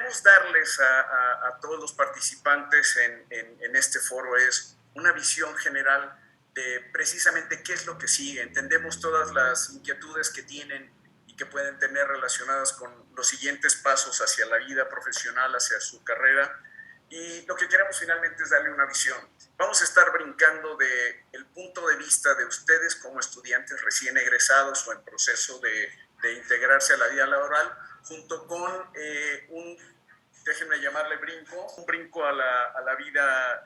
queremos darles a todos los participantes en este foro es una visión general de precisamente qué es lo que sigue. Entendemos todas las inquietudes que tienen y que pueden tener relacionadas con los siguientes pasos hacia la vida profesional, hacia su carrera, y lo que queremos finalmente es darle una visión. Vamos a estar brincando del punto de vista de ustedes como estudiantes recién egresados o en proceso de integrarse a la vida laboral, junto con déjenme llamarle un brinco a la vida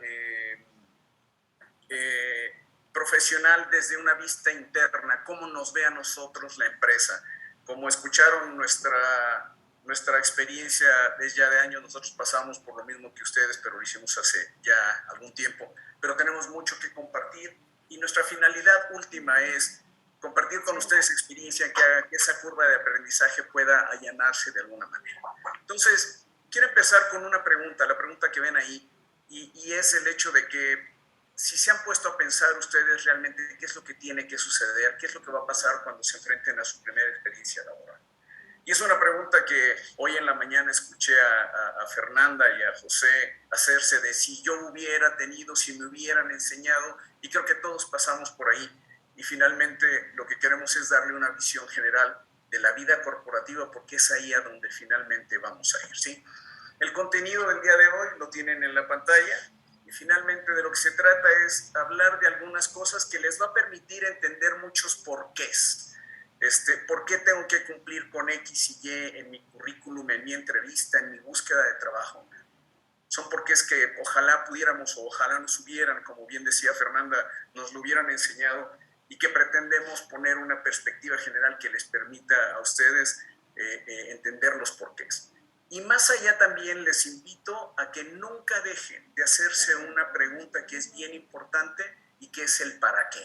profesional desde una vista interna, cómo nos ve a nosotros la empresa. Como escucharon nuestra experiencia desde ya de años, nosotros pasamos por lo mismo que ustedes, pero lo hicimos hace ya algún tiempo, pero tenemos mucho que compartir y nuestra finalidad última es compartir con ustedes experiencia que haga que esa curva de aprendizaje pueda allanarse de alguna manera. Entonces, quiero empezar con una pregunta, la pregunta que ven ahí, y es el hecho de que si se han puesto a pensar ustedes realmente qué es lo que tiene que suceder, qué es lo que va a pasar cuando se enfrenten a su primera experiencia laboral. Y es una pregunta que hoy en la mañana escuché a Fernanda y a José hacerse de si yo hubiera tenido, si me hubieran enseñado, y creo que todos pasamos por ahí. Y finalmente lo que queremos es darle una visión general de la vida corporativa, porque es ahí a donde finalmente vamos a ir, ¿sí? El contenido del día de hoy lo tienen en la pantalla y finalmente de lo que se trata es hablar de algunas cosas que les va a permitir entender muchos porqués. ¿Por qué tengo que cumplir con X y Y en mi currículum, en mi entrevista, en mi búsqueda de trabajo? Son porqués que ojalá pudiéramos o ojalá nos hubieran, como bien decía Fernanda, nos lo hubieran enseñado y que pretendemos poner una perspectiva general que les permita a ustedes entender los porqués. Y más allá también les invito a que nunca dejen de hacerse una pregunta que es bien importante y que es el para qué.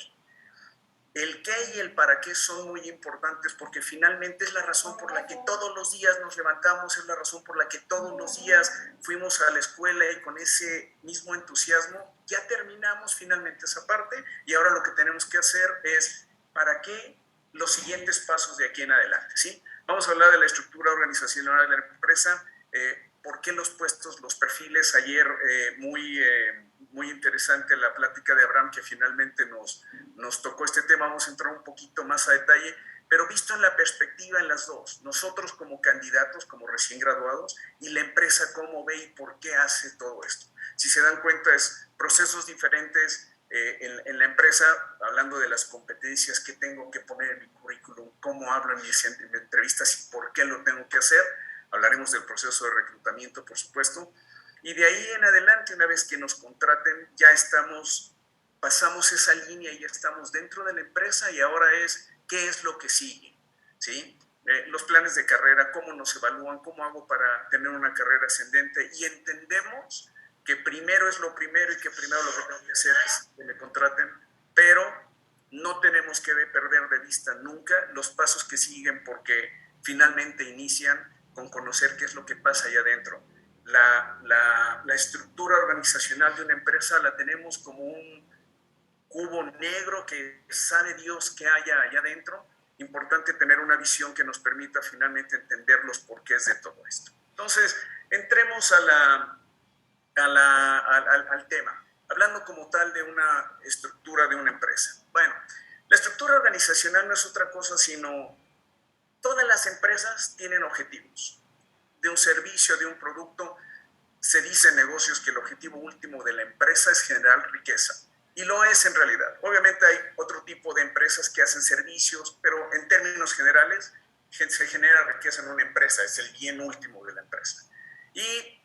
El qué y el para qué son muy importantes porque finalmente es la razón por la que todos los días nos levantamos, es la razón por la que todos los días fuimos a la escuela y con ese mismo entusiasmo ya terminamos finalmente esa parte y ahora lo que tenemos que hacer es para qué los siguientes pasos de aquí en adelante, ¿sí? Vamos a hablar de la estructura organizacional de la empresa, por qué los puestos, los perfiles. Ayer muy interesante la plática de Abraham que finalmente nos tocó este tema. Vamos a entrar un poquito más a detalle, pero visto en la perspectiva en las dos, nosotros como candidatos, como recién graduados, y la empresa cómo ve y por qué hace todo esto. Si se dan cuenta, es procesos diferentes en la empresa, hablando de las competencias que tengo que poner en mi currículum, cómo hablo en mis entrevistas y por qué lo tengo que hacer. Hablaremos del proceso de reclutamiento, por supuesto. Y de ahí en adelante, una vez que nos contraten, ya pasamos esa línea y ya estamos dentro de la empresa y ahora es qué es lo que sigue, ¿sí? Los planes de carrera, cómo nos evalúan, cómo hago para tener una carrera ascendente y entendemos que primero es lo primero y que primero lo que tengo que hacer es que me contraten, pero no tenemos que perder de vista nunca los pasos que siguen porque finalmente inician con conocer qué es lo que pasa allá adentro. La estructura organizacional de una empresa la tenemos como un cubo negro que sabe Dios qué haya allá adentro. Importante tener una visión que nos permita finalmente entender los porqués de todo esto. Entonces, entremos al tema, hablando como tal de una estructura de una empresa. Bueno, la estructura organizacional no es otra cosa sino todas las empresas tienen objetivos de un servicio, de un producto. Se dice en negocios que el objetivo último de la empresa es generar riqueza. Y lo es en realidad. Obviamente hay otro tipo de empresas que hacen servicios, pero en términos generales se genera riqueza en una empresa, es el bien último de la empresa. Y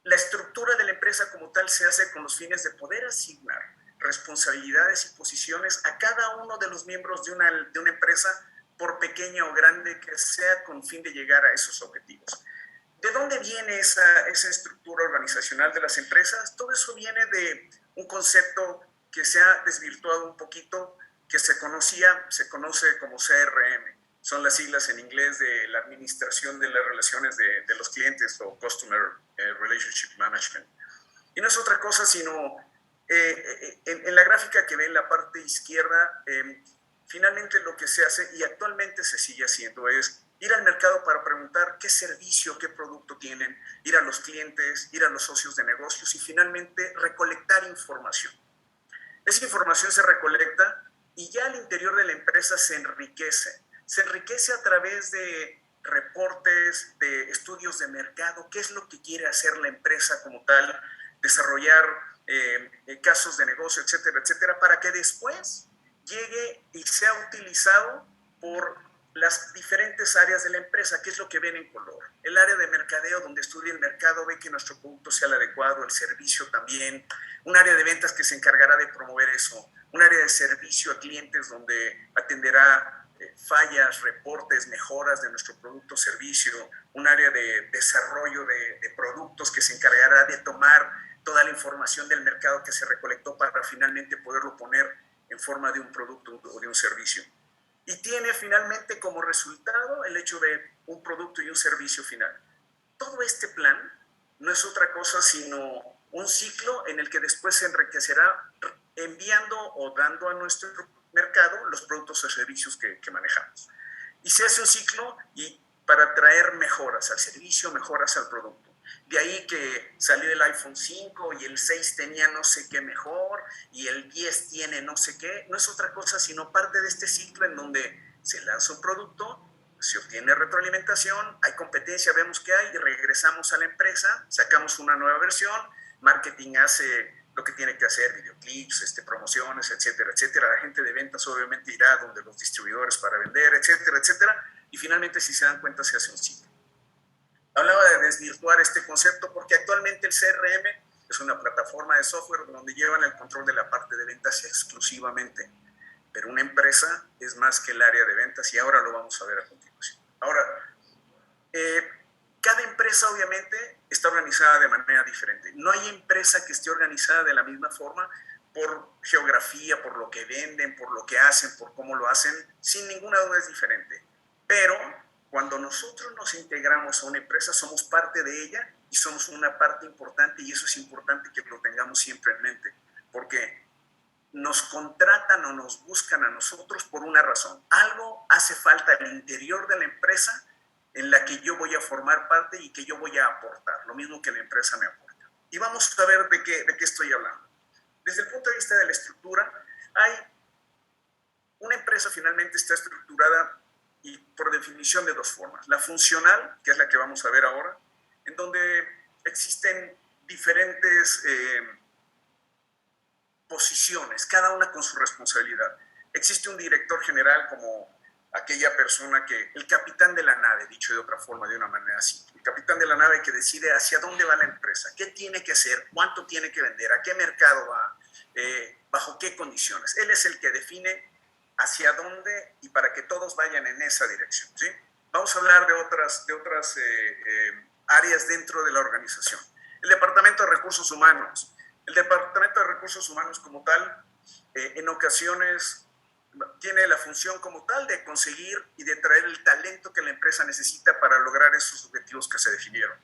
la estructura de la empresa como tal se hace con los fines de poder asignar responsabilidades y posiciones a cada uno de los miembros de una empresa, por pequeña o grande que sea, con fin de llegar a esos objetivos. ¿De dónde viene esa estructura organizacional de las empresas? Todo eso viene de un concepto que se ha desvirtuado un poquito, que se conoce como CRM. Son las siglas en inglés de la administración de las relaciones de los clientes o Customer Relationship Management. Y no es otra cosa sino, en la gráfica que ven en la parte izquierda, finalmente lo que se hace y actualmente se sigue haciendo es Ir al mercado para preguntar qué servicio, qué producto tienen, ir a los clientes, ir a los socios de negocios y finalmente recolectar información. Esa información se recolecta y ya al interior de la empresa se enriquece. Se enriquece a través de reportes, de estudios de mercado, qué es lo que quiere hacer la empresa como tal, desarrollar casos de negocio, etcétera, etcétera, para que después llegue y sea utilizado por las diferentes áreas de la empresa, qué es lo que ven en color. El área de mercadeo, donde estudia el mercado, ve que nuestro producto sea el adecuado, el servicio también. Un área de ventas que se encargará de promover eso. Un área de servicio a clientes donde atenderá fallas, reportes, mejoras de nuestro producto o servicio. Un área de desarrollo de productos que se encargará de tomar toda la información del mercado que se recolectó para finalmente poderlo poner en forma de un producto o de un servicio. Y tiene finalmente como resultado el hecho de un producto y un servicio final. Todo este plan no es otra cosa sino un ciclo en el que después se enriquecerá enviando o dando a nuestro mercado los productos o servicios que manejamos. Y se hace un ciclo y para traer mejoras al servicio, mejoras al producto. De ahí que salió el iPhone 5 y el 6 tenía no sé qué mejor y el 10 tiene no sé qué. No es otra cosa sino parte de este ciclo en donde se lanza un producto, se obtiene retroalimentación, hay competencia, vemos qué hay y regresamos a la empresa, sacamos una nueva versión, marketing hace lo que tiene que hacer, videoclips, promociones, etcétera, etcétera. La gente de ventas obviamente irá donde los distribuidores para vender, etcétera, etcétera. Y finalmente, si se dan cuenta, se hace un ciclo. Hablaba de desvirtuar este concepto porque actualmente el CRM es una plataforma de software donde llevan el control de la parte de ventas exclusivamente. Pero una empresa es más que el área de ventas y ahora lo vamos a ver a continuación. Ahora, cada empresa obviamente está organizada de manera diferente. No hay empresa que esté organizada de la misma forma por geografía, por lo que venden, por lo que hacen, por cómo lo hacen. Sin ninguna duda es diferente. Pero cuando nosotros nos integramos a una empresa, somos parte de ella y somos una parte importante y eso es importante que lo tengamos siempre en mente. Porque nos contratan o nos buscan a nosotros por una razón. Algo hace falta al interior de la empresa en la que yo voy a formar parte y que yo voy a aportar, lo mismo que la empresa me aporta. Y vamos a ver de qué estoy hablando. Desde el punto de vista de la estructura, una empresa finalmente está estructurada y por definición de dos formas. La funcional, que es la que vamos a ver ahora, en donde existen diferentes posiciones, cada una con su responsabilidad. Existe un director general como aquella persona que, el capitán de la nave, dicho de otra forma, de una manera así, el capitán de la nave que decide hacia dónde va la empresa, qué tiene que hacer, cuánto tiene que vender, a qué mercado va, bajo qué condiciones. Él es el que define hacia dónde y para que todos vayan en esa dirección, ¿sí? Vamos a hablar de otras áreas dentro de la organización. El Departamento de Recursos Humanos. El Departamento de Recursos Humanos como tal, en ocasiones tiene la función como tal de conseguir y de traer el talento que la empresa necesita para lograr esos objetivos que se definieron.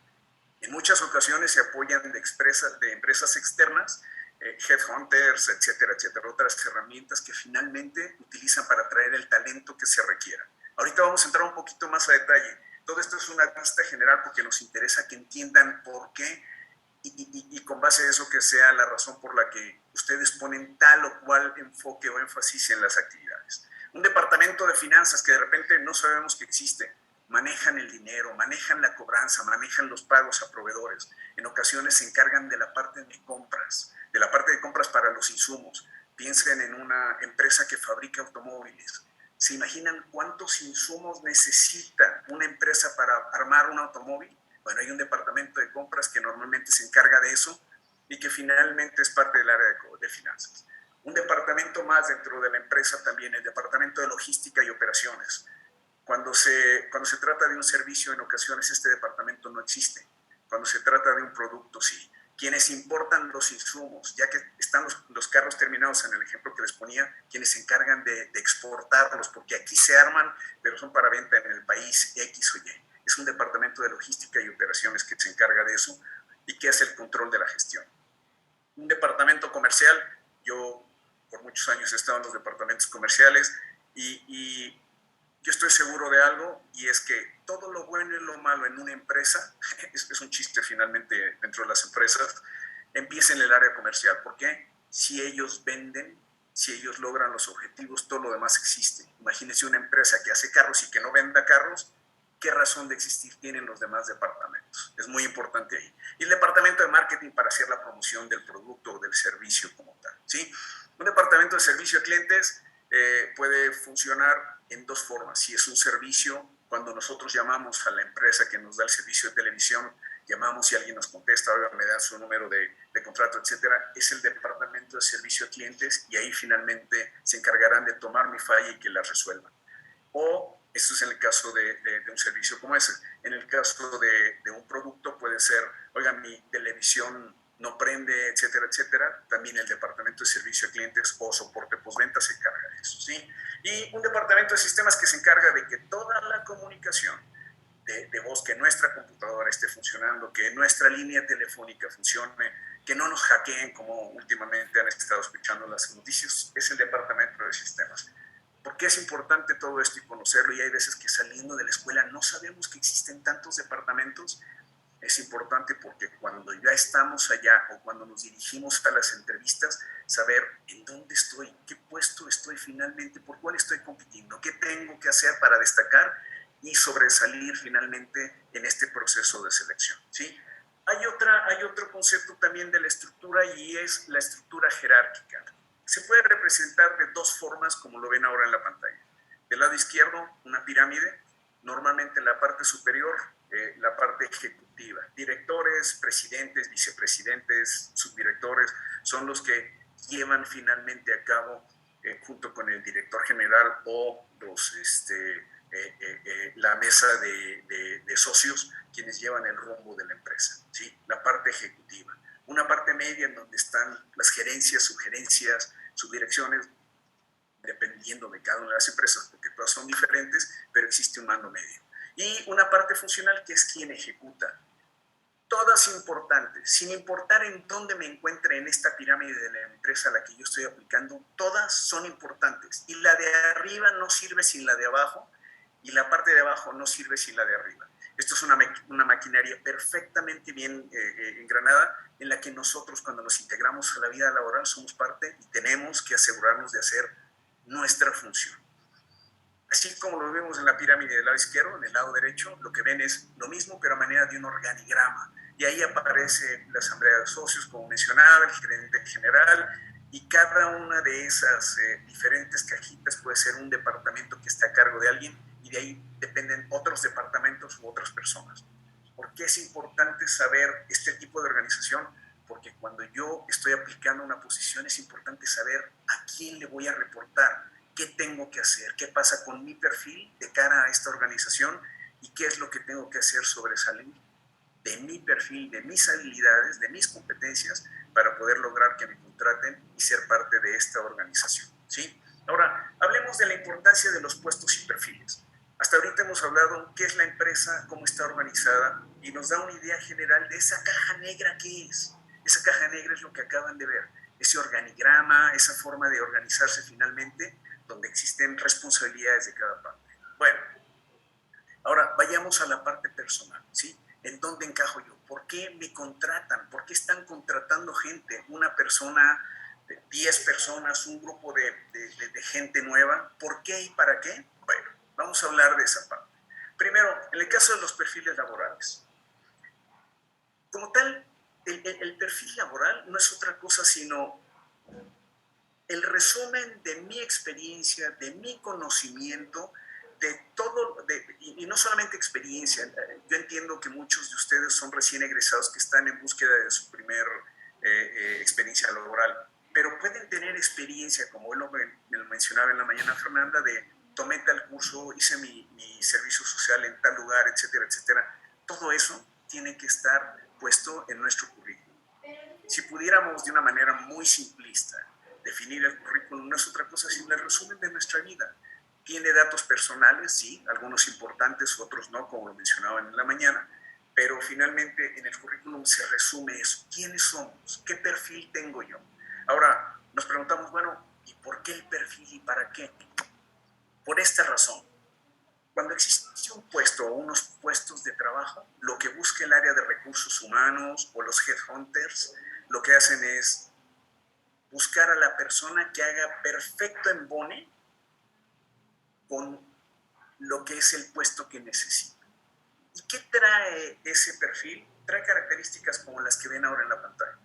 En muchas ocasiones se apoyan de empresas externas, headhunters, etcétera, etcétera, otras herramientas que finalmente utilizan para traer el talento que se requiera. Ahorita vamos a entrar un poquito más a detalle. Todo esto es una vista general porque nos interesa que entiendan por qué y con base a eso que sea la razón por la que ustedes ponen tal o cual enfoque o énfasis en las actividades. Un departamento de finanzas que de repente no sabemos que existe, manejan el dinero, manejan la cobranza, manejan los pagos a proveedores. En ocasiones se encargan de la parte de compras para los insumos. Piensen en una empresa que fabrica automóviles. ¿Se imaginan cuántos insumos necesita una empresa para armar un automóvil? Bueno, hay un departamento de compras que normalmente se encarga de eso y que finalmente es parte del área de finanzas. Un departamento más dentro de la empresa también, el departamento de logística y operaciones. Cuando se trata de un servicio, en ocasiones este departamento no existe. Cuando se trata de un producto, sí. Quienes importan los insumos, ya que están los carros terminados en el ejemplo que les ponía, quienes se encargan de exportarlos, porque aquí se arman, pero son para venta en el país X o Y. Es un departamento de logística y operaciones que se encarga de eso y que hace el control de la gestión. Un departamento comercial, yo por muchos años he estado en los departamentos comerciales y Yo estoy seguro de algo, y es que todo lo bueno y lo malo en una empresa, es un chiste finalmente dentro de las empresas, empieza en el área comercial. ¿Por qué? Si ellos venden, si ellos logran los objetivos, todo lo demás existe. Imagínense una empresa que hace carros y que no venda carros, ¿qué razón de existir tienen los demás departamentos? Es muy importante ahí. Y el departamento de marketing para hacer la promoción del producto o del servicio como tal, ¿sí? Un departamento de servicio a clientes puede funcionar en dos formas. Si es un servicio, cuando nosotros llamamos a la empresa que nos da el servicio de televisión, llamamos y alguien nos contesta, oiga, me dan su número de contrato, etcétera, es el departamento de servicio a clientes, y ahí finalmente se encargarán de tomar mi falla y que la resuelvan. O esto es en el caso de un servicio como ese. En el caso de un producto puede ser, oiga, mi televisión no prende, etcétera, etcétera. También el departamento de servicio a clientes o soporte postventa se encarga de eso, ¿sí? Y un departamento de sistemas que se encarga de que toda la comunicación de voz, que nuestra computadora esté funcionando, que nuestra línea telefónica funcione, que no nos hackeen como últimamente han estado escuchando las noticias, es el departamento de sistemas. ¿Por qué es importante todo esto y conocerlo? Y hay veces que saliendo de la escuela no sabemos que existen tantos departamentos. Es importante porque cuando ya estamos allá o cuando nos dirigimos a las entrevistas, saber en dónde estoy, qué puesto estoy finalmente, por cuál estoy compitiendo, qué tengo que hacer para destacar y sobresalir finalmente en este proceso de selección, ¿sí? Hay otro concepto también de la estructura, y es la estructura jerárquica. Se puede representar de dos formas, como lo ven ahora en la pantalla. Del lado izquierdo, una pirámide, normalmente en la parte superior, la parte ejecutiva. Directores, presidentes, vicepresidentes, subdirectores, son los que llevan finalmente a cabo, junto con el director general o la mesa de socios, quienes llevan el rumbo de la empresa, ¿sí? La parte ejecutiva. Una parte media en donde están las gerencias, sugerencias, subdirecciones, dependiendo de cada una de las empresas, porque todas son diferentes, pero existe un mando medio. Y una parte funcional, que es quien ejecuta. Todas importantes, sin importar en dónde me encuentre en esta pirámide de la empresa a la que yo estoy aplicando, todas son importantes. Y la de arriba no sirve sin la de abajo, y la parte de abajo no sirve sin la de arriba. Esto es una maquinaria perfectamente bien engranada, en la que nosotros, cuando nos integramos a la vida laboral, somos parte y tenemos que asegurarnos de hacer nuestra función. Así como lo vemos en la pirámide del lado izquierdo, en el lado derecho, lo que ven es lo mismo, pero a manera de un organigrama. Y ahí aparece la asamblea de socios, como mencionaba, el gerente general, y cada una de esas diferentes cajitas puede ser un departamento que está a cargo de alguien, y de ahí dependen otros departamentos u otras personas. ¿Por qué es importante saber este tipo de organización? Porque cuando yo estoy aplicando una posición, es importante saber a quién le voy a reportar, qué tengo que hacer, qué pasa con mi perfil de cara a esta organización, y qué es lo que tengo que hacer sobresalir de mi perfil, de mis habilidades, de mis competencias, para poder lograr que me contraten y ser parte de esta organización, ¿sí? Ahora, hablemos de la importancia de los puestos y perfiles. Hasta ahorita hemos hablado qué es la empresa, cómo está organizada, y nos da una idea general de esa caja negra que es. Esa caja negra es lo que acaban de ver, ese organigrama, esa forma de organizarse finalmente, donde existen responsabilidades de cada parte. Bueno, ahora vayamos a la parte personal, ¿sí? ¿En dónde encajo yo? ¿Por qué me contratan? ¿Por qué están contratando gente? Una persona, 10 personas, un grupo de gente nueva. ¿Por qué y para qué? Bueno, vamos a hablar de esa parte. Primero, en el caso de los perfiles laborales. Como tal, el perfil laboral no es otra cosa sino el resumen de mi experiencia, de mi conocimiento, de todo, y no solamente experiencia. Yo entiendo que muchos de ustedes son recién egresados que están en búsqueda de su primer experiencia laboral, pero pueden tener experiencia, como él me lo mencionaba en la mañana Fernanda, de tomé tal curso, hice mi servicio social en tal lugar, etcétera, etcétera. Todo eso tiene que estar puesto en nuestro currículum. Si pudiéramos de una manera muy simplista definir el currículum, no es otra cosa sino el resumen de nuestra vida. Tiene datos personales, sí, algunos importantes, otros no, como lo mencionaban en la mañana, pero finalmente en el currículum se resume eso. ¿Quiénes somos? ¿Qué perfil tengo yo? Ahora, nos preguntamos, bueno, ¿y por qué el perfil y para qué? Por esta razón. cuando existe un puesto o unos puestos de trabajo, lo que busca el área de recursos humanos o los headhunters, lo que hacen es buscar a la persona que haga perfecto embone con lo que es el puesto que necesita. ¿Y qué trae ese perfil? Trae características como las que ven ahora en la pantalla.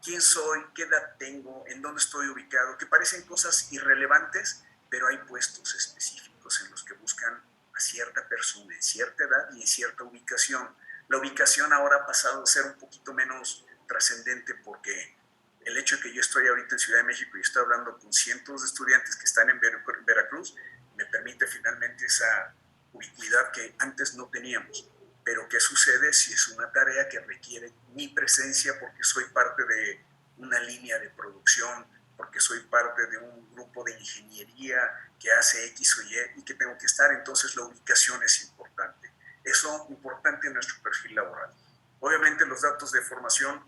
¿Quién soy? ¿Qué edad tengo? ¿En dónde estoy ubicado? Que parecen cosas irrelevantes, pero hay puestos específicos en los que buscan a cierta persona en cierta edad y en cierta ubicación. La ubicación ahora ha pasado a ser un poquito menos trascendente porque el hecho de que yo estoy ahorita en Ciudad de México y estoy hablando con cientos de estudiantes que están en Veracruz, me permite finalmente esa ubicuidad que antes no teníamos. Pero ¿qué sucede si es una tarea que requiere mi presencia porque soy parte de una línea de producción, porque soy parte de un grupo de ingeniería que hace X o Y y que tengo que estar? Entonces la ubicación es importante. Eso es importante en nuestro perfil laboral. Obviamente los datos de formación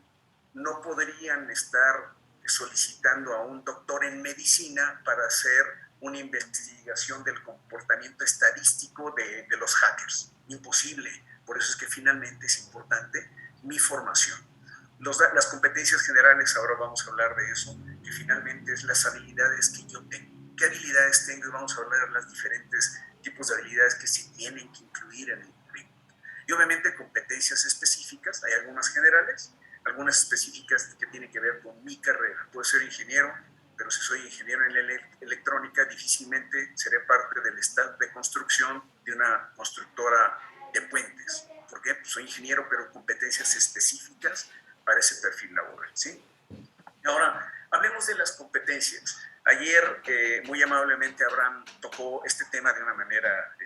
no podrían estar solicitando a un doctor en medicina para hacer una investigación del comportamiento estadístico de los hackers. Imposible. Por eso es que finalmente es importante mi formación. Las competencias generales, ahora vamos a hablar de eso, que finalmente es las habilidades que yo tengo. ¿Qué habilidades tengo? Y vamos a hablar de los diferentes tipos de habilidades que se tienen que incluir en el currículum. Y obviamente competencias específicas, hay algunas generales, algunas específicas que tienen que ver con mi carrera. Puedo ser ingeniero, pero si soy ingeniero en electrónica, difícilmente seré parte del staff de construcción de una constructora de puentes. ¿Por qué? Pues soy ingeniero, pero competencias específicas para ese perfil laboral, ¿sí? Ahora, hablemos de las competencias. Ayer, muy amablemente, Abraham tocó este tema de una manera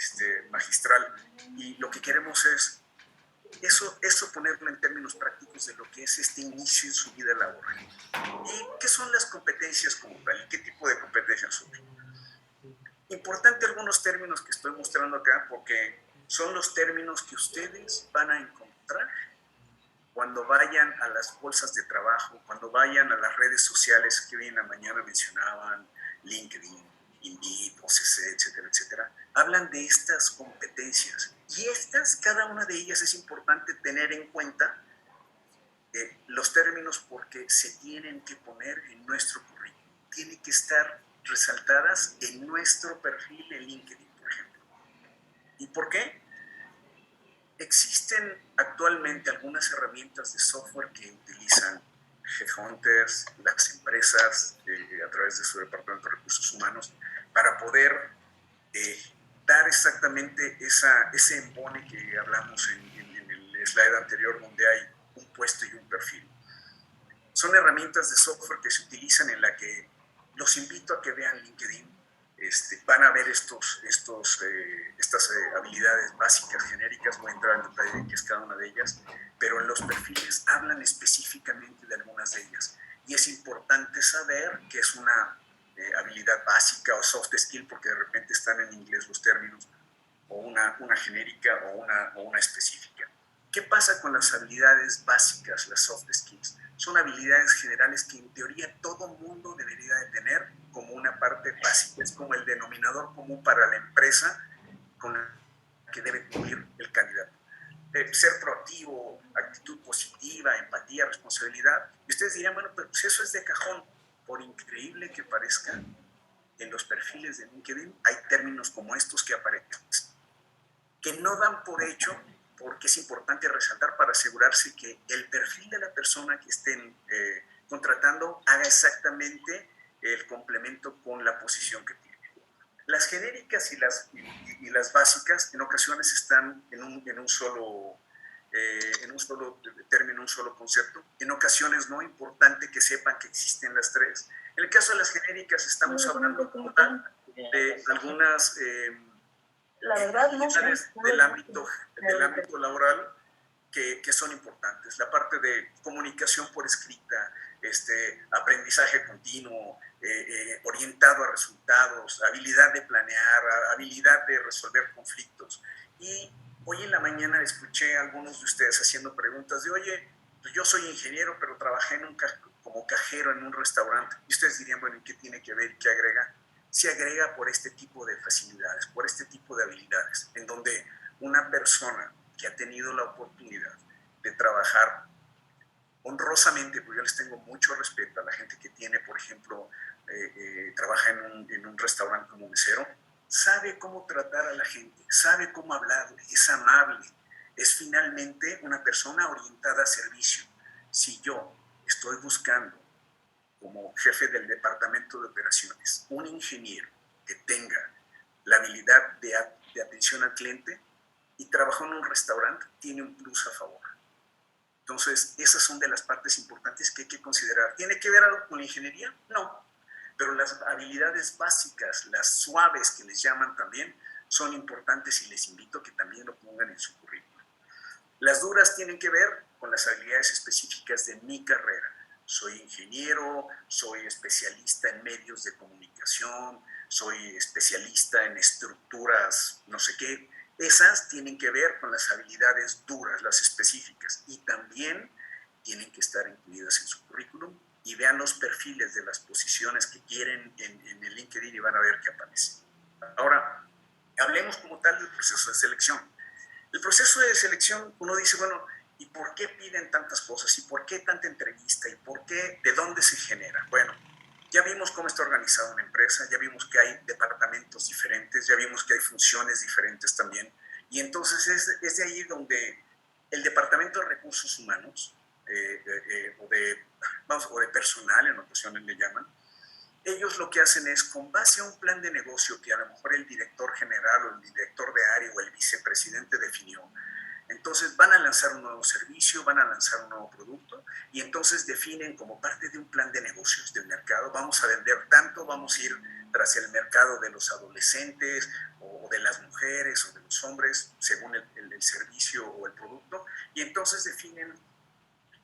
magistral y lo que queremos es eso ponerlo en términos prácticos de lo que es este inicio en su vida laboral. ¿Y qué son las competencias como tal? ¿Y qué tipo de competencias son? Importante algunos términos que estoy mostrando acá porque son los términos que ustedes van a encontrar cuando vayan a las bolsas de trabajo, cuando vayan a las redes sociales que hoy en la mañana mencionaban, LinkedIn, Indeed, OCC, etcétera, etcétera, hablan de estas competencias. Y cada una de ellas es importante tener en cuenta los términos porque se tienen que poner en nuestro currículum. Tienen que estar resaltadas en nuestro perfil de LinkedIn, por ejemplo. ¿Y por qué? Existen actualmente algunas herramientas de software que utilizan headhunters, las empresas, a través de su departamento de recursos humanos, para poder dar exactamente ese embone que hablamos en el slide anterior, donde hay un puesto y un perfil. Son herramientas de software que se utilizan en la que los invito a que vean LinkedIn. Van a ver estas habilidades básicas genéricas, voy a entrar en detalle de qué es cada una de ellas, pero en los perfiles hablan específicamente de algunas de ellas. Y es importante saber que es una habilidad básica o soft skill, porque de repente están en inglés los términos, o una genérica o una específica. ¿Qué pasa con las habilidades básicas, las soft skills? Son habilidades generales que en teoría todo mundo debería de tener como una parte básica, es como el denominador común para la empresa con la que debe cumplir el candidato. Ser proactivo, actitud positiva, empatía, responsabilidad. Y ustedes dirían, bueno, pero pues eso es de cajón. Por increíble que parezca, en los perfiles de LinkedIn hay términos como estos que aparecen, que no dan por hecho, porque es importante resaltar para asegurarse que el perfil de la persona que estén contratando haga exactamente el complemento con la posición que tiene. Las genéricas y las básicas en ocasiones están en un solo término, un solo concepto. En ocasiones no, importante que sepan que existen las tres. En el caso de las genéricas estamos hablando como tal de algunas la verdad no del ámbito laboral que son importantes. La parte de comunicación por escrita, aprendizaje continuo, orientado a resultados, habilidad de planear, habilidad de resolver conflictos. Y hoy en la mañana escuché a algunos de ustedes haciendo preguntas de, oye, pues yo soy ingeniero, pero trabajé como cajero en un restaurante. Y ustedes dirían, bueno, ¿y qué tiene que ver y qué agrega? se agrega por este tipo de facilidades, por este tipo de habilidades, en donde una persona que ha tenido la oportunidad de trabajar honrosamente, porque yo les tengo mucho respeto a la gente que tiene, por ejemplo, trabaja en un restaurante como mesero, sabe cómo tratar a la gente, sabe cómo hablarle, es amable, es finalmente una persona orientada a servicio. Si yo estoy buscando como jefe del departamento de operaciones un ingeniero que tenga la habilidad de atención al cliente y trabajó en un restaurante, tiene un plus a favor. Entonces, esas son de las partes importantes que hay que considerar. ¿Tiene que ver algo con la ingeniería? No. Pero las habilidades básicas, las suaves que les llaman también, son importantes y les invito a que también lo pongan en su currículum. Las duras tienen que ver con las habilidades específicas de mi carrera. Soy ingeniero, soy especialista en medios de comunicación, soy especialista en estructuras, no sé qué. Esas tienen que ver con las habilidades duras, las específicas, y también tienen que estar incluidas en su currículum. Y vean los perfiles de las posiciones que quieren en el LinkedIn y van a ver que aparece. Ahora, hablemos como tal del proceso de selección. El proceso de selección, uno dice, bueno, ¿y por qué piden tantas cosas? ¿Y por qué tanta entrevista? ¿Y por qué? ¿De dónde se genera? Bueno, ya vimos cómo está organizada una empresa, ya vimos que hay departamentos diferentes, ya vimos que hay funciones diferentes también. Y entonces es de ahí donde el Departamento de Recursos Humanos o de personal, en ocasiones le llaman, ellos lo que hacen es, con base a un plan de negocio que a lo mejor el director general o el director de área o el vicepresidente definió, entonces van a lanzar un nuevo servicio, van a lanzar un nuevo producto y entonces definen como parte de un plan de negocios del mercado, vamos a vender tanto, vamos a ir tras el mercado de los adolescentes o de las mujeres o de los hombres, según el servicio o el producto, y entonces definen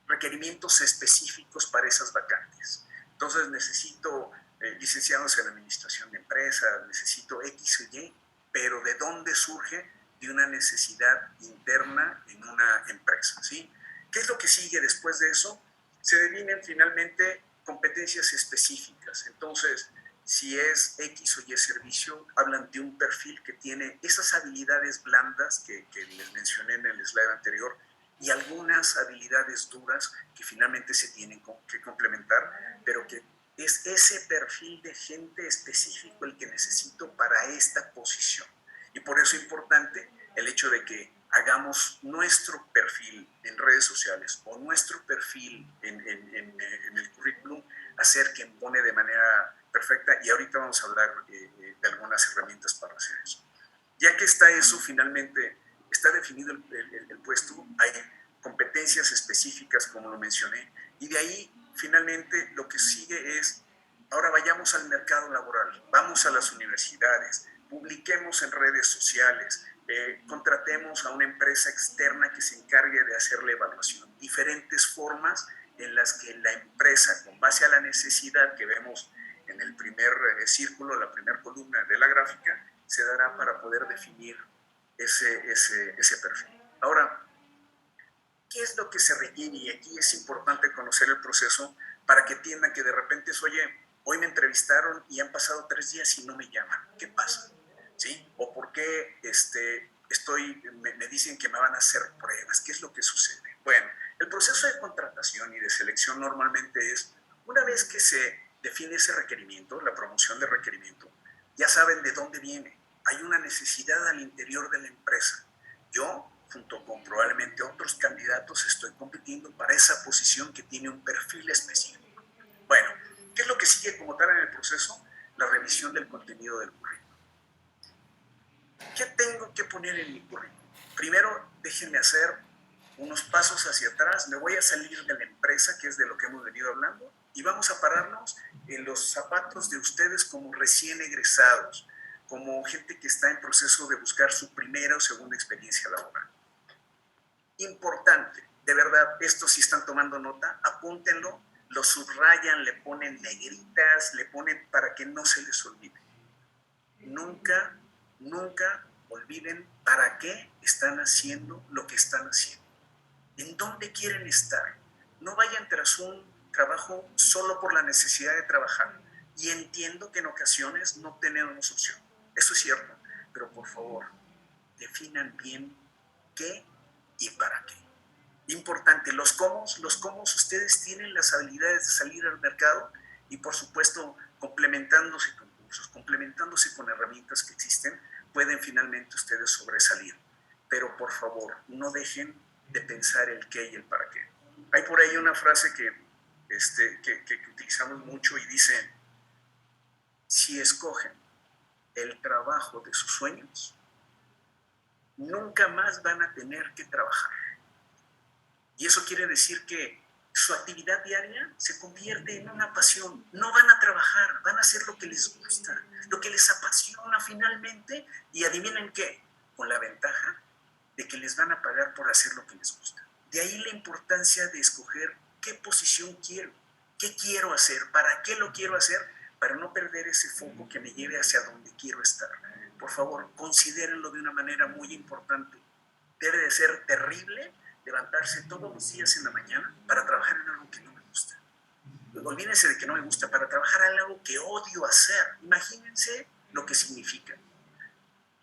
requerimientos específicos para esas vacantes. Entonces necesito licenciados en administración de empresas, necesito X o Y, pero ¿de dónde surge? De una necesidad interna en una empresa, ¿sí? ¿Qué es lo que sigue después de eso? Se definen finalmente competencias específicas. Entonces, si es X o Y servicio, hablan de un perfil que tiene esas habilidades blandas que les mencioné en el slide anterior, y algunas habilidades duras que finalmente se tienen que complementar, pero que es ese perfil de gente específico el que necesito para esta posición. Y por eso es importante el hecho de que hagamos nuestro perfil en redes sociales o nuestro perfil en el currículum, hacer que embone de manera perfecta, y ahorita vamos a hablar de algunas herramientas para hacer eso. Ya que está eso, finalmente está definido el puesto, hay competencias específicas, como lo mencioné, y de ahí finalmente lo que sigue es, ahora vayamos al mercado laboral, vamos a las universidades, publiquemos en redes sociales, contratemos a una empresa externa que se encargue de hacer la evaluación, diferentes formas en las que la empresa, con base a la necesidad que vemos en el primer círculo, la primera columna de la gráfica, se dará para poder definir ese perfil. Ahora, ¿qué es lo que se requiere? Y aquí es importante conocer el proceso para que entiendan que de repente es, oye, hoy me entrevistaron y han pasado 3 días y no me llaman. ¿Qué pasa? ¿Sí? ¿O por qué me dicen que me van a hacer pruebas? ¿Qué es lo que sucede? Bueno, el proceso de contratación y de selección normalmente es, una vez que se define ese requerimiento, la promoción de requerimiento, ya saben de dónde viene. Hay una necesidad al interior de la empresa. Yo, junto con probablemente otros candidatos, estoy compitiendo para esa posición que tiene un perfil específico. Bueno, ¿qué es lo que sigue como tal en el proceso? La revisión del contenido del currículum. ¿Qué tengo que poner en mi currículum? Primero, déjenme hacer unos pasos hacia atrás, me voy a salir de la empresa, que es de lo que hemos venido hablando, y vamos a pararnos en los zapatos de ustedes como recién egresados, como gente que está en proceso de buscar su primera o segunda experiencia laboral. Importante, de verdad, esto si están tomando nota, apúntenlo, lo subrayan, le ponen negritas, le ponen para que no se les olvide. Nunca, nunca olviden para qué están haciendo lo que están haciendo. ¿En dónde quieren estar? No vayan tras un trabajo solo por la necesidad de trabajar. Y entiendo que en ocasiones no tenemos opción. Eso es cierto. Pero por favor, definan bien qué y para qué. Importante, los cómo, ustedes tienen las habilidades de salir al mercado y por supuesto complementándose con cursos, complementándose con herramientas que existen, pueden finalmente ustedes sobresalir. Pero por favor, no dejen de pensar el qué y el para qué. Hay por ahí una frase que utilizamos mucho y dice, si escogen el trabajo de sus sueños, nunca más van a tener que trabajar. Y eso quiere decir que su actividad diaria se convierte en una pasión. No van a trabajar, van a hacer lo que les gusta, lo que les apasiona finalmente. Y adivinen qué, con la ventaja de que les van a pagar por hacer lo que les gusta. De ahí la importancia de escoger qué posición quiero, qué quiero hacer, para qué lo quiero hacer, para no perder ese foco que me lleve hacia donde quiero estar. Por favor, considérenlo de una manera muy importante. Debe de ser terrible levantarse todos los días en la mañana para trabajar en algo que no me gusta. Olvídense de que no me gusta, para trabajar en algo que odio hacer. Imagínense lo que significa.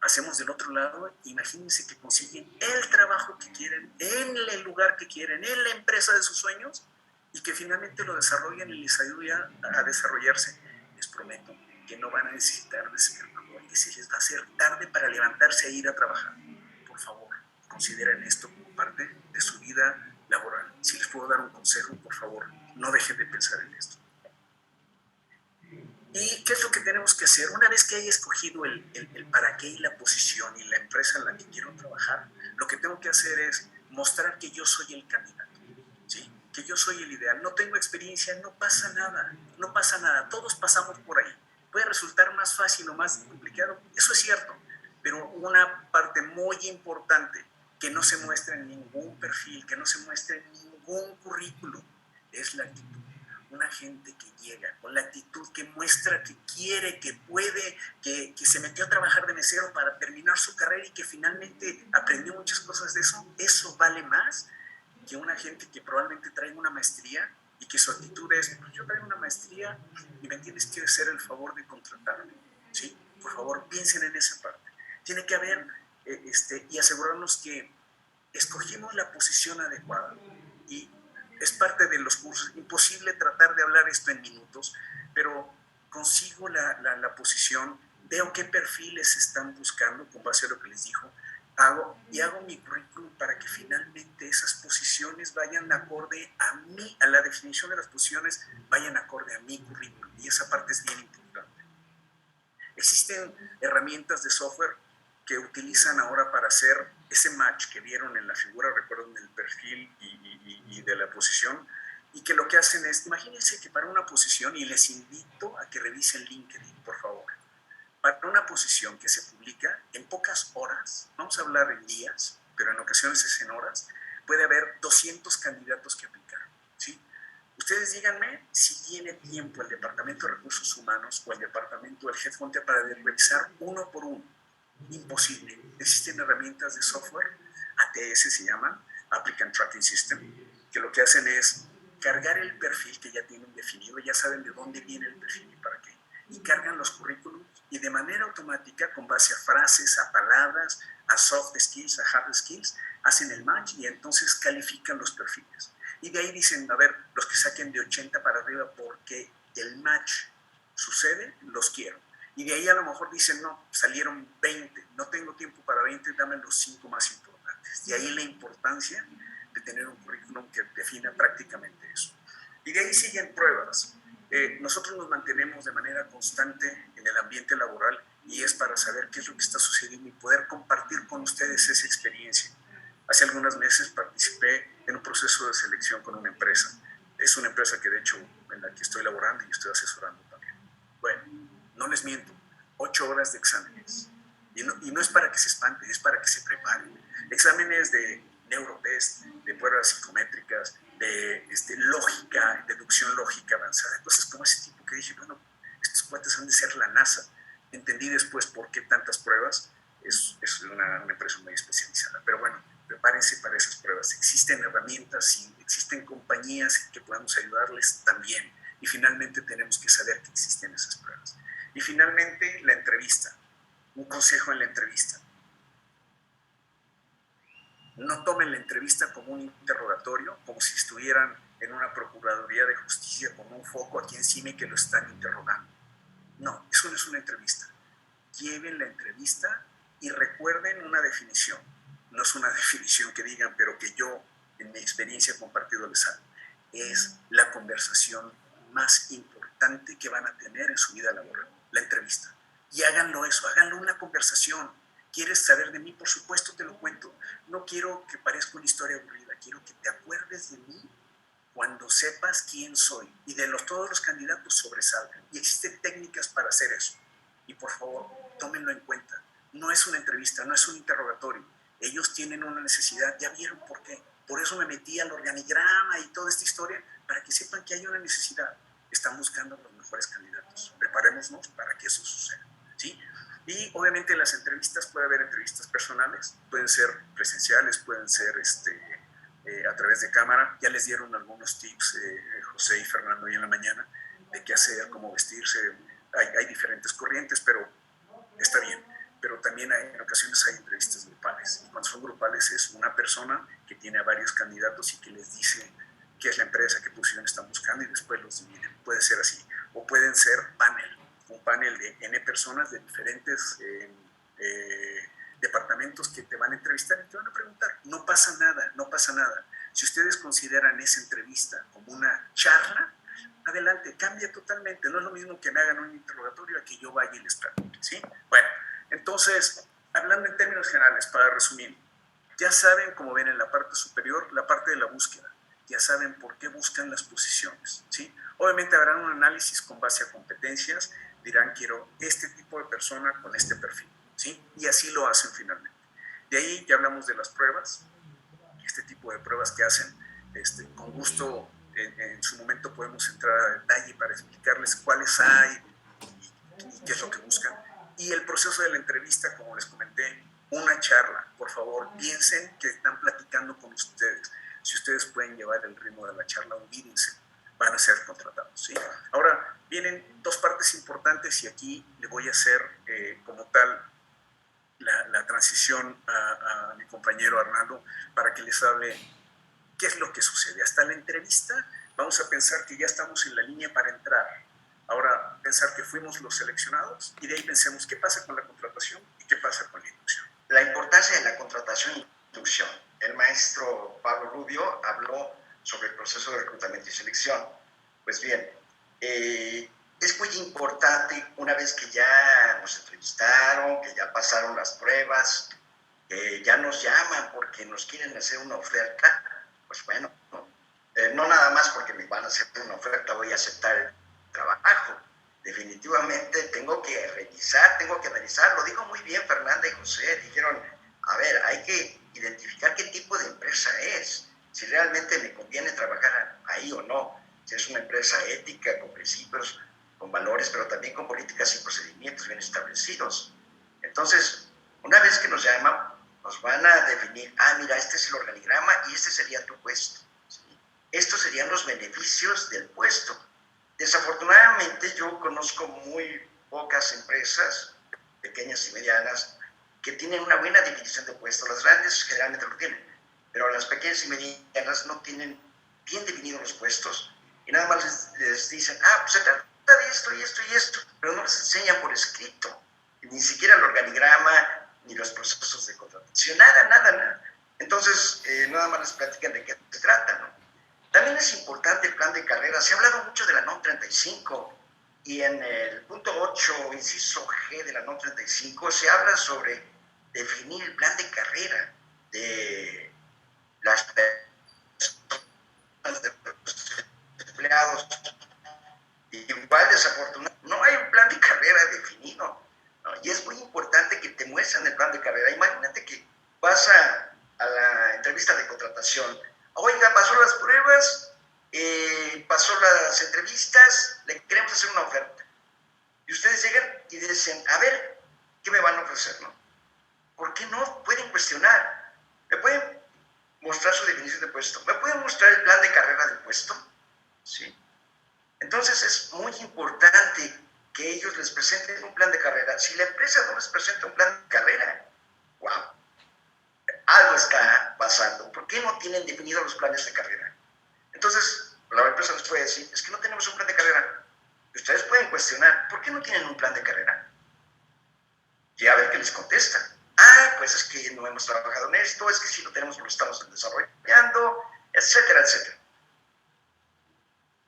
Hacemos del otro lado, imagínense que consiguen el trabajo que quieren, en el lugar que quieren, en la empresa de sus sueños, y que finalmente lo desarrollen y les ayude a desarrollarse. Les prometo que no van a necesitar despertador, que se les va a hacer tarde para levantarse e ir a trabajar. Por favor, consideren esto como parte de su vida laboral. Si les puedo dar un consejo, por favor, no dejen de pensar en esto. ¿Y qué es lo que tenemos que hacer? Una vez que haya escogido el para qué y la posición y la empresa en la que quiero trabajar, lo que tengo que hacer es mostrar que yo soy el candidato, ¿sí? Que yo soy el ideal. No tengo experiencia, no pasa nada, no pasa nada. Todos pasamos por ahí. Puede resultar más fácil o más complicado, eso es cierto, pero una parte muy importante que no se muestra en ningún perfil, que no se muestra en ningún currículum, es la actitud. Una gente que llega con la actitud que muestra que quiere, que puede, que se metió a trabajar de mesero para terminar su carrera y que finalmente aprendió muchas cosas de eso vale más que una gente que probablemente trae una maestría y que su actitud es, pues yo traigo una maestría y me tienes que hacer el favor de contratarme, ¿sí? Por favor, piensen en esa parte. Tiene que haber, y asegurarnos que escogimos la posición adecuada. Y es parte de los cursos. Imposible tratar de hablar esto en minutos, pero consigo la posición, veo qué perfiles están buscando con base a lo que les dijo, hago mi currículum para que finalmente esas posiciones vayan acorde a mí, a la definición de las posiciones, vayan acorde a mi currículum. Y esa parte es bien importante. Existen herramientas de software que utilizan ahora para hacer ese match que vieron en la figura, recuerden, del perfil y de la posición, y que lo que hacen es, imagínense que para una posición, y les invito a que revisen LinkedIn, por favor, para una posición que se publica en pocas horas, vamos a hablar en días, pero en ocasiones es en horas, puede haber 200 candidatos que aplicar, ¿sí? Ustedes díganme si tiene tiempo el Departamento de Recursos Humanos o el Departamento del Headhunter para revisar uno por uno. Imposible. Existen herramientas de software, ATS se llaman, Applicant Tracking System, que lo que hacen es cargar el perfil que ya tienen definido, ya saben de dónde viene el perfil y para qué, y cargan los currículums y de manera automática, con base a frases, a palabras, a soft skills, a hard skills, hacen el match y entonces califican los perfiles. Y de ahí dicen, a ver, los que saquen de 80 para arriba porque el match sucede, los quiero. Y de ahí a lo mejor dicen, no, salieron 20, no tengo tiempo para 20, dame los 5 más importantes. De ahí la importancia de tener un currículum que defina prácticamente eso. Y de ahí siguen pruebas. Nosotros nos mantenemos de manera constante en el ambiente laboral y es para saber qué es lo que está sucediendo y poder compartir con ustedes esa experiencia. Hace algunos meses participé en un proceso de selección con una empresa. Es una empresa que de hecho en la que estoy laborando y estoy asesorando también. Bueno, no les miento, 8 horas de exámenes. Y no es para que se espanten, es para que se preparen. Exámenes de neurotest, de pruebas psicométricas, de lógica, deducción lógica avanzada, cosas como ese tipo que dije, bueno, estos cuates han de ser la NASA. Entendí después por qué tantas pruebas, es una empresa muy especializada. Pero bueno, prepárense para esas pruebas. Existen herramientas y existen compañías que podamos ayudarles también. Y finalmente tenemos que saber que existen esas pruebas. Y finalmente, la entrevista. Un consejo en la entrevista. No tomen la entrevista como un interrogatorio, como si estuvieran en una Procuraduría de Justicia con un foco aquí encima y que lo están interrogando. No, eso no es una entrevista. Lleven la entrevista y recuerden una definición. No es una definición que digan, pero que yo, en mi experiencia compartido, les hago. Es la conversación más importante que van a tener en su vida laboral, la entrevista. Y háganlo eso, háganlo una conversación. ¿Quieres saber de mí? Por supuesto te lo cuento. No quiero que parezca una historia aburrida, quiero que te acuerdes de mí cuando sepas quién soy y de todos los candidatos sobresalgan. Y existen técnicas para hacer eso. Y por favor, tómenlo en cuenta. No es una entrevista, no es un interrogatorio. Ellos tienen una necesidad, ya vieron por qué. Por eso me metí al organigrama y toda esta historia, para que sepan que hay una necesidad. Están buscando los mejores candidatos. Preparémonos para que eso suceda, ¿sí? Y obviamente en las entrevistas puede haber entrevistas personales, pueden ser presenciales, pueden ser a través de cámara. Ya les dieron algunos tips, José y Fernando, hoy en la mañana, de qué hacer, cómo vestirse. Hay diferentes corrientes, pero está bien. Pero también en ocasiones hay entrevistas grupales. Y cuando son grupales es una persona que tiene a varios candidatos y que les dice qué es la empresa, qué posición están buscando y después los dividen. Puede ser así. O pueden ser un panel de N personas de diferentes departamentos que te van a entrevistar y te van a preguntar. No pasa nada, no pasa nada. Si ustedes consideran esa entrevista como una charla, adelante, cambia totalmente. No es lo mismo que me hagan un interrogatorio a que yo vaya y les pregunte, ¿sí? Bueno, entonces, hablando en términos generales, para resumir, ya saben, como ven en la parte superior, la parte de la búsqueda. Ya saben por qué buscan las posiciones, ¿sí? Obviamente habrán un análisis con base a competencias, dirán, quiero este tipo de persona con este perfil, ¿sí? Y así lo hacen finalmente. De ahí ya hablamos de las pruebas, este tipo de pruebas que hacen. Con gusto, en su momento podemos entrar a detalle para explicarles cuáles hay y qué es lo que buscan. Y el proceso de la entrevista, como les comenté, una charla. Por favor, piensen que están platicando con ustedes. Si ustedes pueden llevar el ritmo de la charla, olvídense, van a ser contratados, ¿sí? Ahora, vienen dos partes importantes y aquí le voy a hacer como tal la transición a mi compañero Arnaldo para que les hable qué es lo que sucede. Hasta la entrevista vamos a pensar que ya estamos en la línea para entrar. Ahora, pensar que fuimos los seleccionados y de ahí pensemos qué pasa con la contratación y qué pasa con la inducción. La importancia de la contratación e inducción. El maestro Pablo Rubio habló sobre el proceso de reclutamiento y selección. Pues bien, es muy importante, una vez que ya nos entrevistaron, que ya pasaron las pruebas, que ya nos llaman porque nos quieren hacer una oferta, pues bueno, no nada más porque me van a hacer una oferta voy a aceptar el trabajo. Definitivamente tengo que revisar, tengo que analizar. Lo dijo muy bien Fernanda y José, dijeron, a ver, hay que identificar qué tipo de empresa es, si realmente me conviene trabajar ahí o no, si es una empresa ética, con principios, con valores, pero también con políticas y procedimientos bien establecidos. Entonces, una vez que nos llaman, nos van a definir, mira, este es el organigrama y este sería tu puesto, ¿sí? Estos serían los beneficios del puesto. Desafortunadamente, yo conozco muy pocas empresas, pequeñas y medianas, que tienen una buena definición de puestos. Las grandes generalmente lo tienen, pero las pequeñas y medianas no tienen bien definidos los puestos y nada más les dicen, pues se trata de esto y esto y esto, pero no les enseñan por escrito, ni siquiera el organigrama, ni los procesos de contratación, nada. Entonces, nada más les platican de qué se trata, ¿no? También es importante el plan de carrera. Se ha hablado mucho de la NOM 35 y en el punto 8, inciso G de la NOM 35, se habla sobre definir el plan de carrera de las personas, de los empleados. Igual, desafortunadamente, no hay un plan de carrera definido, ¿no? Y es muy importante que te muestren el plan de carrera. Imagínate que vas a la entrevista de contratación. Oiga, pasó las pruebas, pasó las entrevistas, le queremos hacer una oferta. Y ustedes llegan y dicen, a ver, ¿qué me van a ofrecer, no? ¿Por qué no? Pueden cuestionar. ¿Me pueden mostrar su definición de puesto? ¿Me pueden mostrar el plan de carrera del puesto? Sí. Entonces es muy importante que ellos les presenten un plan de carrera. Si la empresa no les presenta un plan de carrera, wow, algo está pasando. ¿Por qué no tienen definidos los planes de carrera? Entonces, la empresa les puede decir, es que no tenemos un plan de carrera. Ustedes pueden cuestionar, ¿por qué no tienen un plan de carrera? Y a ver qué les contesta. Ah, pues es que no hemos trabajado en esto, es que sí lo tenemos, lo estamos desarrollando, etcétera, etcétera.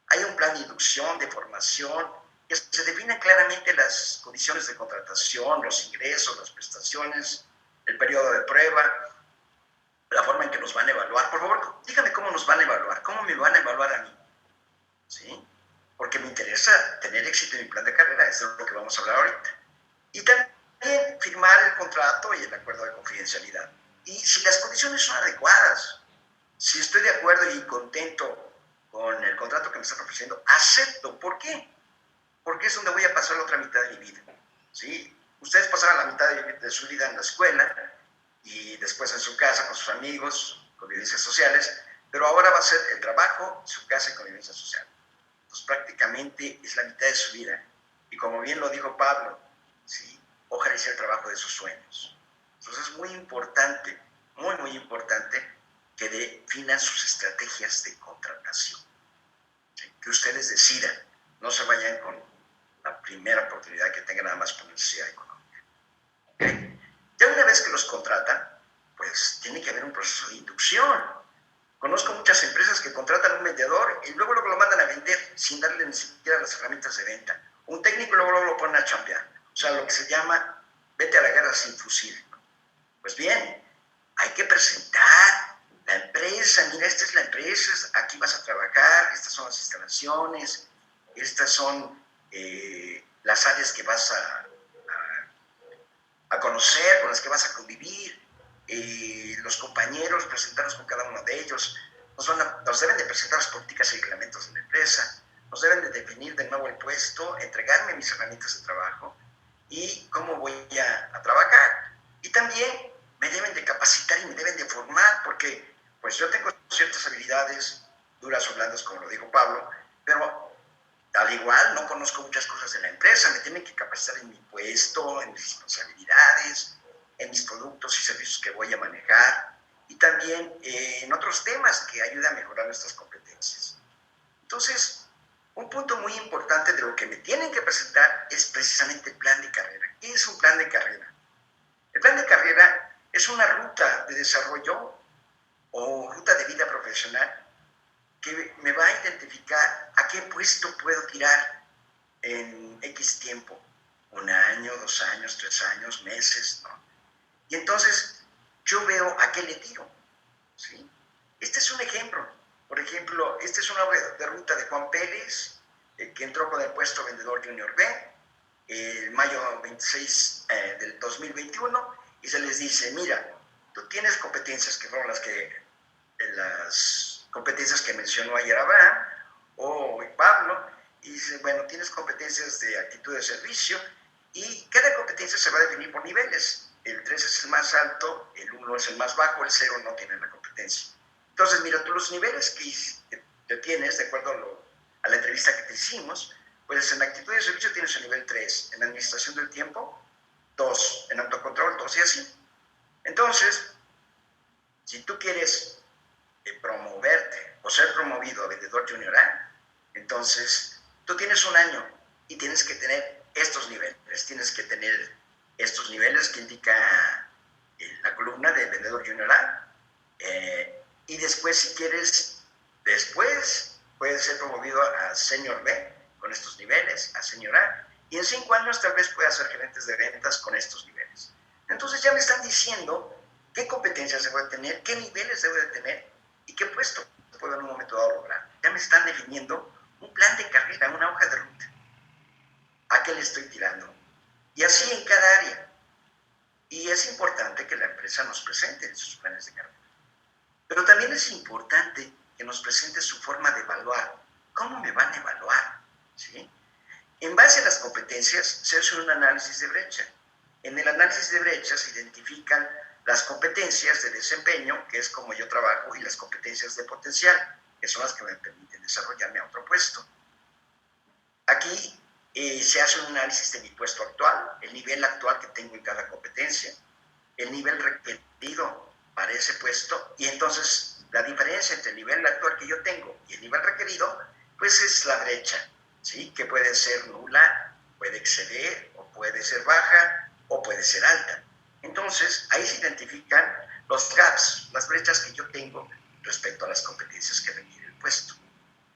Hay un plan de inducción, de formación, que se definen claramente las condiciones de contratación, los ingresos, las prestaciones, el periodo de prueba, la forma en que nos van a evaluar. Por favor, díganme cómo nos van a evaluar, cómo me van a evaluar a mí. ¿Sí? Porque me interesa tener éxito en mi plan de carrera, eso es lo que vamos a hablar ahorita. Y también firmar el contrato y el acuerdo de confidencialidad. Y si las condiciones son adecuadas, si estoy de acuerdo y contento con el contrato que me están ofreciendo, acepto. ¿Por qué? Porque es donde voy a pasar la otra mitad de mi vida. ¿Sí? Ustedes pasaron la mitad de su vida en la escuela y después en su casa con sus amigos, convivencias sociales, pero ahora va a ser el trabajo, su casa y convivencia social. Pues prácticamente es la mitad de su vida. Y como bien lo dijo Pablo, ¿sí? Ojalá sea el trabajo de sus sueños. Entonces es muy importante, muy, muy importante que definan sus estrategias de contratación. ¿Sí? Que ustedes decidan, no se vayan con la primera oportunidad que tengan nada más por necesidad económica. ¿Okay? Ya una vez que los contratan, pues tiene que haber un proceso de inducción. Conozco muchas empresas que contratan a un vendedor y luego lo mandan a vender sin darle ni siquiera las herramientas de venta. Un técnico luego lo ponen a chambear. O sea, lo que se llama vete a la guerra sin fusil. Pues bien, hay que presentar la empresa. Mira, esta es la empresa, aquí vas a trabajar, estas son las instalaciones, estas son las áreas que vas a conocer, con las que vas a convivir. Los compañeros, presentarnos con cada uno de ellos, nos deben de presentar las políticas y reglamentos de la empresa, nos deben de definir de nuevo el puesto, entregarme mis herramientas de trabajo y cómo voy a trabajar. Y también me deben de capacitar y me deben de formar, porque pues yo tengo ciertas habilidades, duras o blandas, como lo dijo Pablo, pero al igual no conozco muchas cosas de la empresa, me tienen que capacitar en mi puesto, en mis responsabilidades, en mis productos y servicios que voy a manejar y también en otros temas que ayuden a mejorar nuestras competencias. Entonces, un punto muy importante de lo que me tienen que presentar es precisamente el plan de carrera. ¿Qué es un plan de carrera? El plan de carrera es una ruta de desarrollo o ruta de vida profesional que me va a identificar a qué puesto puedo tirar en X tiempo, 1 año, 2 años, 3 años, meses, ¿no? Y entonces yo veo a qué le tiro, ¿sí? Este es un ejemplo. Por ejemplo, esta es una de ruta de Juan Pérez, que entró con el puesto vendedor Junior B, el mayo 26 del 2021, y se les dice, mira, tú tienes competencias que fueron las competencias que mencionó ayer Abraham o Pablo, y dice, bueno, tienes competencias de actitud de servicio, y cada competencia se va a definir por niveles. El 3 es el más alto, el 1 es el más bajo, el 0 no tiene la competencia. Entonces, mira, tú los niveles que tienes, de acuerdo a la entrevista que te hicimos, pues en actitud de servicio tienes el nivel 3, en administración del tiempo, 2, en autocontrol, 2 y así. Entonces, si tú quieres promoverte o ser promovido a vendedor junior A, entonces tú tienes 1 año y tienes que tener estos niveles que indica la columna de vendedor junior A, y después si quieres, después puedes ser promovido a senior B con estos niveles, a senior A, y en 5 años tal vez puedas ser gerentes de ventas con estos niveles. Entonces ya me están diciendo qué competencias debo de tener, qué niveles debo de tener y qué puesto puedo en un momento dado lograr. Ya me están definiendo un plan de carrera, una hoja de ruta. ¿A qué le estoy tirando? Y así en cada área. Y es importante que la empresa nos presente sus planes de carrera. Pero también es importante que nos presente su forma de evaluar. ¿Cómo me van a evaluar? ¿Sí? En base a las competencias se hace un análisis de brecha. En el análisis de brecha se identifican las competencias de desempeño, que es como yo trabajo, y las competencias de potencial, que son las que me permiten desarrollarme a otro puesto. Aquí se hace un análisis de mi puesto actual, el nivel actual que tengo en cada competencia, el nivel requerido para ese puesto, y entonces la diferencia entre el nivel actual que yo tengo y el nivel requerido, pues es la brecha, ¿sí? Que puede ser nula, puede exceder, o puede ser baja, o puede ser alta. Entonces, ahí se identifican los gaps, las brechas que yo tengo respecto a las competencias que requiere el puesto.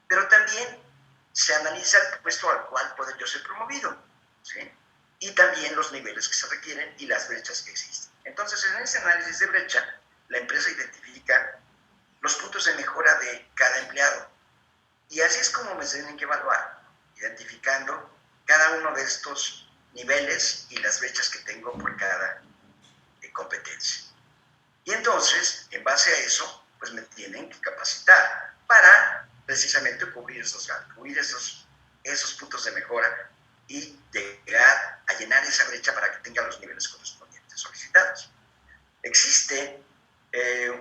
Pero también se analiza el puesto al cual puedo yo ser promovido, ¿sí? Y también los niveles que se requieren y las brechas que existen. Entonces, en ese análisis de brecha, la empresa identifica los puntos de mejora de cada empleado. Y así es como me tienen que evaluar, identificando cada uno de estos niveles y las brechas que tengo por cada competencia. Y entonces, en base a eso, pues me tienen que capacitar para precisamente cubrir esos gaps, cubrir esos puntos de mejora y llegar a llenar esa brecha para que tenga los niveles correspondientes solicitados. Existe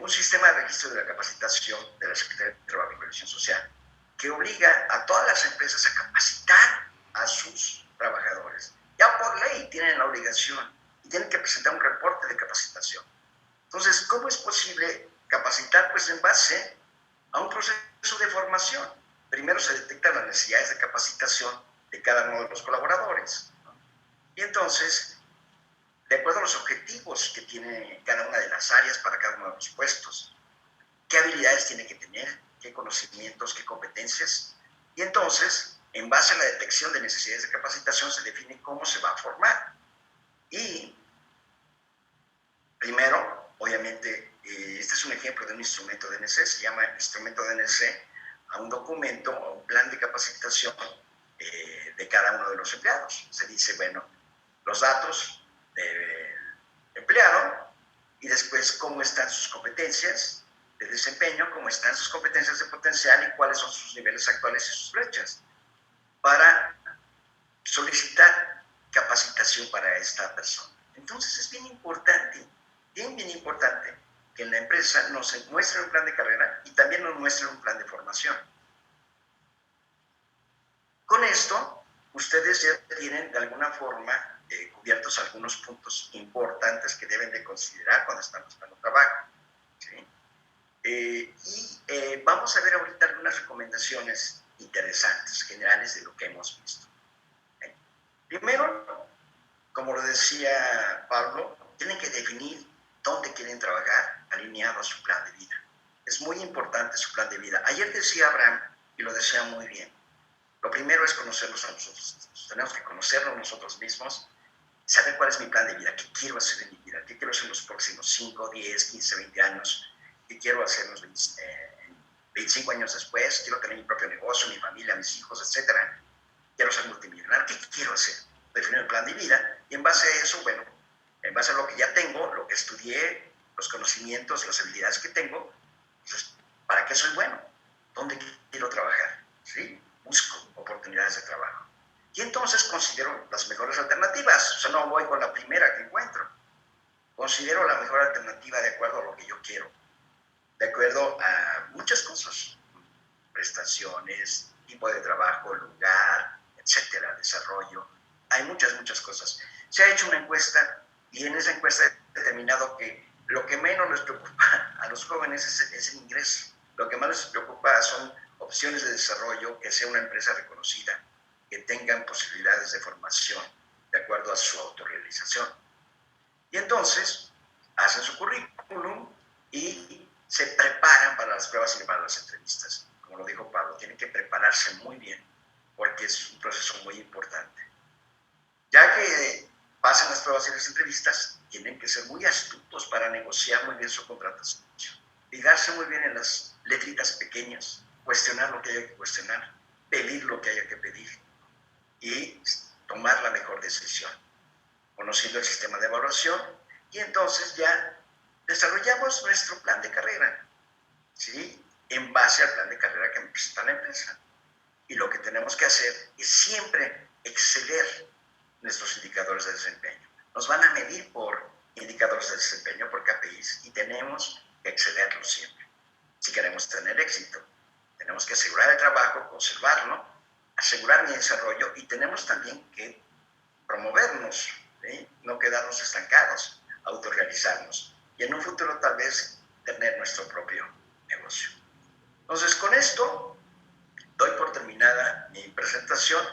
un sistema de registro de la capacitación de la Secretaría de Trabajo y Previsión Social que obliga a todas las empresas a capacitar a sus trabajadores. Ya por ley tienen la obligación y tienen que presentar un reporte de capacitación. Entonces, ¿cómo es posible capacitar? Pues en base a un proceso de formación. Primero se detectan las necesidades de capacitación de cada uno de los colaboradores, ¿no? Y entonces, de acuerdo a los objetivos que tiene cada una de las áreas para cada uno de los puestos, qué habilidades tiene que tener, qué conocimientos, qué competencias. Y entonces, en base a la detección de necesidades de capacitación, se define cómo se va a formar. Y primero, obviamente, este es un ejemplo de un instrumento de DNC, se llama instrumento de DNC a un documento, a un plan de capacitación de cada uno de los empleados. Se dice, bueno, los datos del empleado y después cómo están sus competencias de desempeño, cómo están sus competencias de potencial y cuáles son sus niveles actuales y sus brechas, para solicitar capacitación para esta persona. Entonces es bien importante, bien importante que en la empresa nos muestre un plan de carrera y también nos muestre un plan de formación. Con esto, ustedes ya tienen de alguna forma cubiertos algunos puntos importantes que deben de considerar cuando están buscando trabajo, ¿sí? Vamos a ver ahorita algunas recomendaciones interesantes, generales de lo que hemos visto. Primero, como lo decía Pablo, tienen que definir dónde quieren trabajar alineado a su plan de vida. Es muy importante su plan de vida. Ayer decía Abraham, y lo decía muy bien, lo primero es conocernos a nosotros mismos. Tenemos que conocernos nosotros mismos, saber cuál es mi plan de vida, qué quiero hacer en mi vida, qué quiero hacer en los próximos 5, 10, 15, 20 años, qué quiero hacer en los 25 años después, quiero tener mi propio negocio, mi familia, mis hijos, etc. Quiero ser multimillonario, ¿qué quiero hacer? Definir el plan de vida y en base a eso, bueno, en base a lo que ya tengo, lo que estudié, los conocimientos, las habilidades que tengo, pues, ¿para qué soy bueno? ¿Dónde quiero trabajar? ¿Sí? Busco oportunidades de trabajo. Y entonces considero las mejores alternativas. O sea, no voy con la primera que encuentro. Considero la mejor alternativa de acuerdo a lo que yo quiero, de acuerdo a muchas cosas, prestaciones, tipo de trabajo, lugar, etcétera, desarrollo. Hay muchas cosas. Se ha hecho una encuesta y en esa encuesta he determinado que lo que menos les preocupa a los jóvenes es el ingreso. Lo que más les preocupa son opciones de desarrollo, que sea una empresa reconocida, que tengan posibilidades de formación de acuerdo a su autorrealización. Y entonces hacen su currículum y se preparan para las pruebas y para las entrevistas. Como lo dijo Pablo, tienen que prepararse muy bien porque es un proceso muy importante. Ya que pasan las pruebas y las entrevistas, tienen que ser muy astutos para negociar muy bien su contratación, fijarse muy bien en las letritas pequeñas, cuestionar lo que haya que cuestionar, pedir lo que haya que pedir y tomar la mejor decisión, conociendo el sistema de evaluación, y entonces ya desarrollamos nuestro plan de carrera, ¿sí? En base al plan de carrera que me presenta la empresa. Y lo que tenemos que hacer es siempre exceder nuestros indicadores de desempeño. Nos van a medir por indicadores de desempeño, por KPIs, y tenemos que excederlos siempre. Si queremos tener éxito, tenemos que asegurar el trabajo, conservarlo, asegurar mi desarrollo y tenemos también que promovernos, ¿sí? No quedarnos estancados, autorrealizarnos y en un futuro tal vez tener nuestro propio negocio. Entonces, con esto doy por terminada mi presentación.